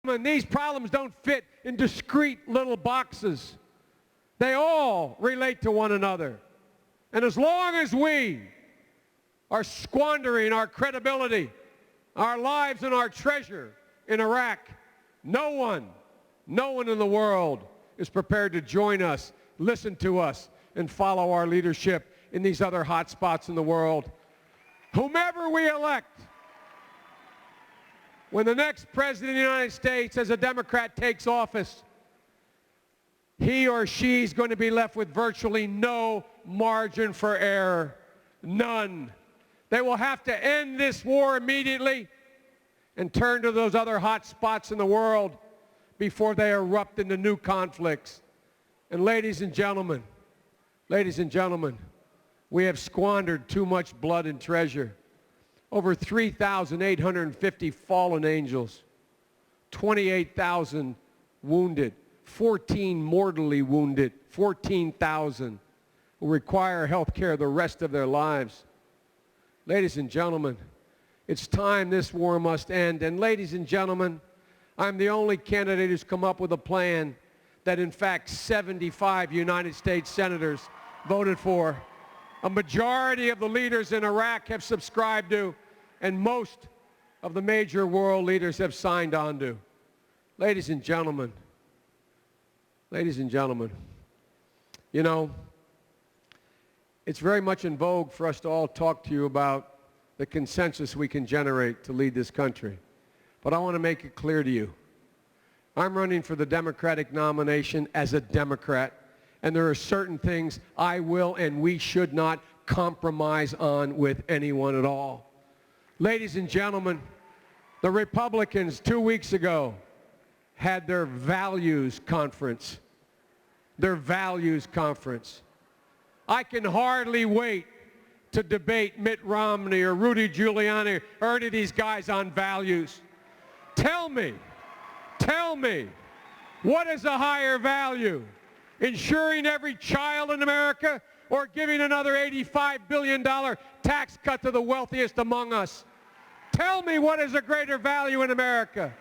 And these problems don't fit in discrete little boxes. They all relate to one another. And as long as we are squandering our credibility, our lives, and our treasure in Iraq, no one in the world is prepared to join us, listen to us, and follow our leadership in these other hot spots in the world. Whomever we elect, when the next president of the United States, as a Democrat, takes office, he or she is going to be left with virtually no margin for error. None. They will have to end this war immediately and turn to those other hot spots in the world before they erupt into new conflicts. And ladies and gentlemen, we have squandered too much blood and treasure. Over 3,850 fallen angels, 28,000 wounded, 14 mortally wounded, 14,000 who require health care the rest of their lives. Ladies and gentlemen, it's time this war must end. And ladies and gentlemen, I'm the only candidate who's come up with a plan that in fact 75 United States senators voted for. A majority of the leaders in Iraq have subscribed to, and most of the major world leaders have signed on to. Ladies and gentlemen, you know, it's very much in vogue for us to all talk to you about the consensus we can generate to lead this country. But I want to make it clear to you, I'm running for the Democratic nomination as a Democrat, and there are certain things I will and we should not compromise on with anyone at all. Ladies and gentlemen, the Republicans 2 weeks ago had their values conference. I can hardly wait to debate Mitt Romney or Rudy Giuliani or any of these guys on values. Tell me, what is a higher value? Ensuring every child in America or giving another $85 billion tax cut to the wealthiest among us? Tell me, what is a greater value in America?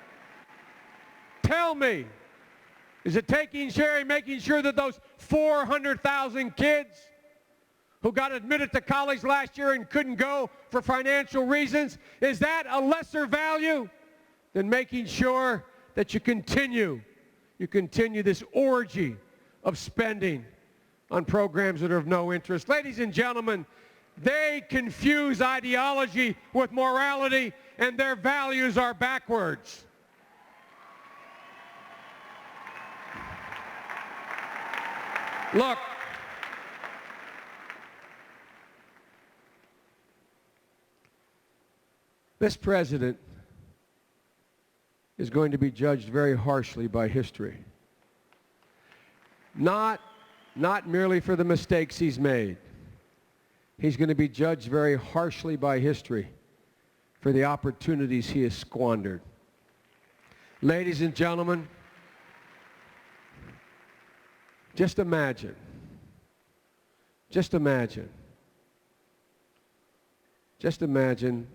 Tell me. Is it making sure that those 400,000 kids who got admitted to college last year and couldn't go for financial reasons, is that a lesser value than making sure that you continue this orgy of spending on programs that are of no interest? Ladies and gentlemen, they confuse ideology with morality, and their values are backwards. Look, this president is going to be judged very harshly by history. Not merely for the mistakes he's made. He's going to be judged very harshly by history for the opportunities he has squandered. Ladies and gentlemen, just imagine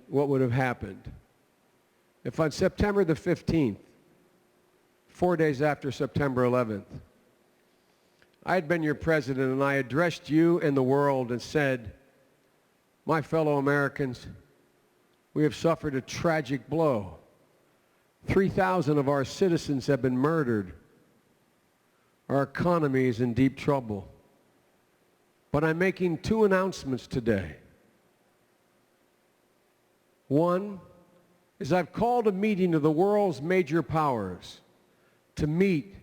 what would have happened if on September the 15th, 4 days after September 11th, I had been your president and I addressed you and the world and said, my fellow Americans, we have suffered a tragic blow. 3,000 of our citizens have been murdered. Our economy is in deep trouble. But I'm making two announcements today. One is I've called a meeting of the world's major powers to meet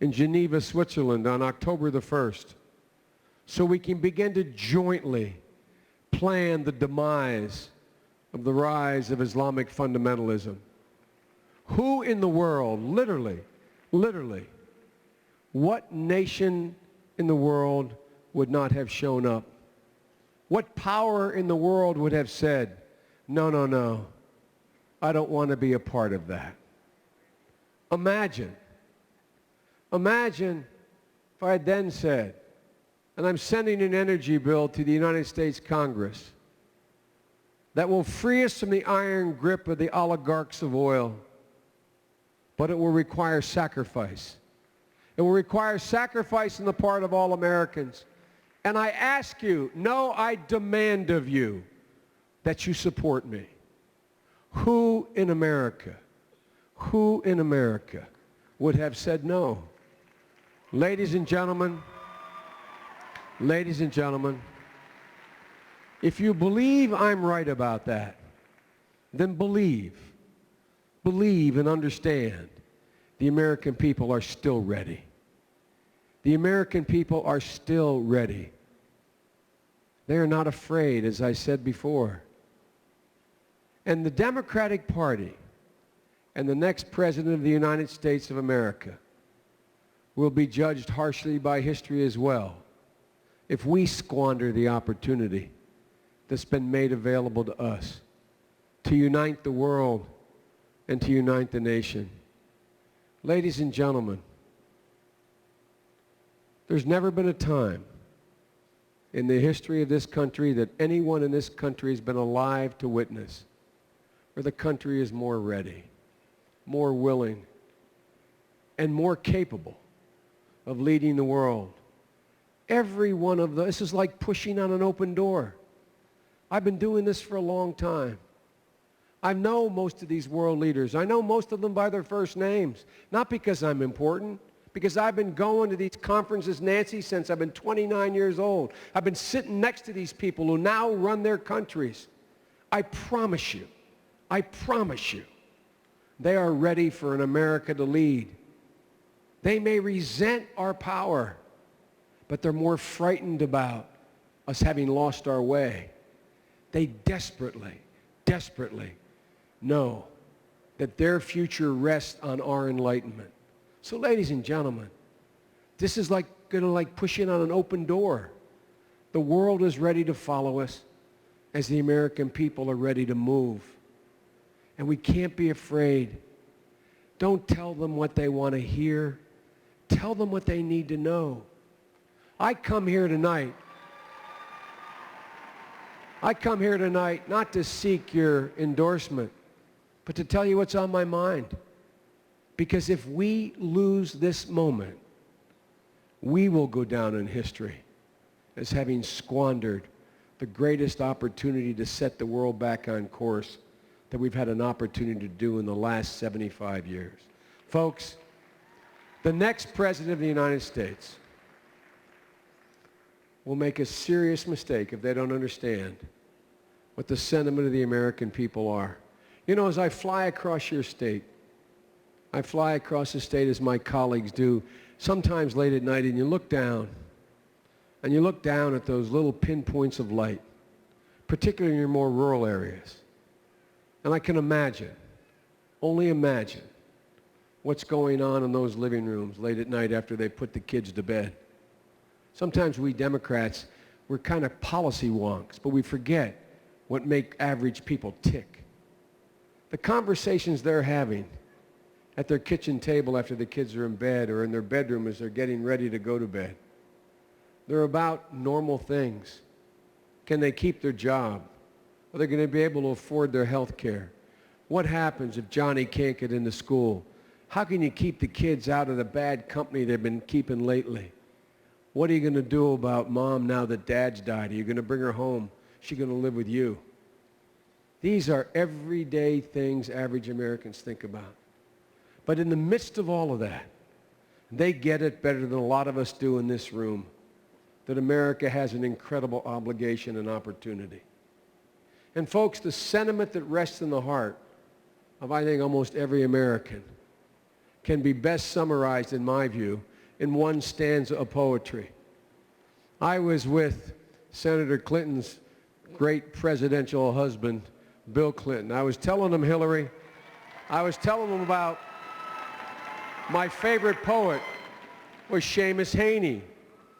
in Geneva, Switzerland on October the 1st, so we can begin to jointly plan the demise of the rise of Islamic fundamentalism. Who in the world, literally, what nation in the world would not have shown up? What power in the world would have said, no, I don't want to be a part of that? Imagine if I had then said, and I'm sending an energy bill to the United States Congress that will free us from the iron grip of the oligarchs of oil, but it will require sacrifice. It will require sacrifice on the part of all Americans. And I ask you, no, I demand of you that you support me. Who in America would have said no? Ladies and gentlemen, if you believe I'm right about that, then believe and understand the American people are still ready. The American people are still ready. They are not afraid, as I said before. And the Democratic Party and the next President of the United States of America will be judged harshly by history as well if we squander the opportunity that's been made available to us to unite the world and to unite the nation. Ladies and gentlemen, there's never been a time in the history of this country that anyone in this country has been alive to witness where the country is more ready, more willing, and more capable of leading the world. Every one of this is like pushing on an open door. I've been doing this for a long time. I know most of these world leaders. I know most of them by their first names, not because I'm important, because I've been going to these conferences, Nancy, since I've been 29 years old. I've been sitting next to these people who now run their countries. I promise you, they are ready for an America to lead. They may resent our power, but they're more frightened about us having lost our way. They desperately know that their future rests on our enlightenment. So ladies and gentlemen, this is like pushing on an open door. The world is ready to follow us as the American people are ready to move. And we can't be afraid. Don't tell them what they want to hear. Tell them what they need to know. I come here tonight not to seek your endorsement, but to tell you what's on my mind. Because if we lose this moment, we will go down in history as having squandered the greatest opportunity to set the world back on course that we've had an opportunity to do in the last 75 years. Folks, the next President of the United States will make a serious mistake if they don't understand what the sentiment of the American people are. You know, as I fly across your state, I fly across the state as my colleagues do, sometimes late at night, and you look down at those little pinpoints of light, particularly in your more rural areas. And I can only imagine, what's going on in those living rooms late at night after they put the kids to bed. Sometimes we Democrats, we're kind of policy wonks, but we forget what make average people tick. The conversations they're having at their kitchen table after the kids are in bed or in their bedroom as they're getting ready to go to bed. They're about normal things. Can they keep their job? Are they going to be able to afford their health care? What happens if Johnny can't get into school? How can you keep the kids out of the bad company they've been keeping lately? What are you going to do about mom now that dad's died? Are you going to bring her home? Is she going to live with you? These are everyday things average Americans think about. But in the midst of all of that, they get it better than a lot of us do in this room, that America has an incredible obligation and opportunity. And folks, the sentiment that rests in the heart of, I think, almost every American can be best summarized, in my view, in one stanza of poetry. I was with Senator Clinton's great presidential husband, Bill Clinton. I was telling him, Hillary, about my favorite poet was Seamus Heaney.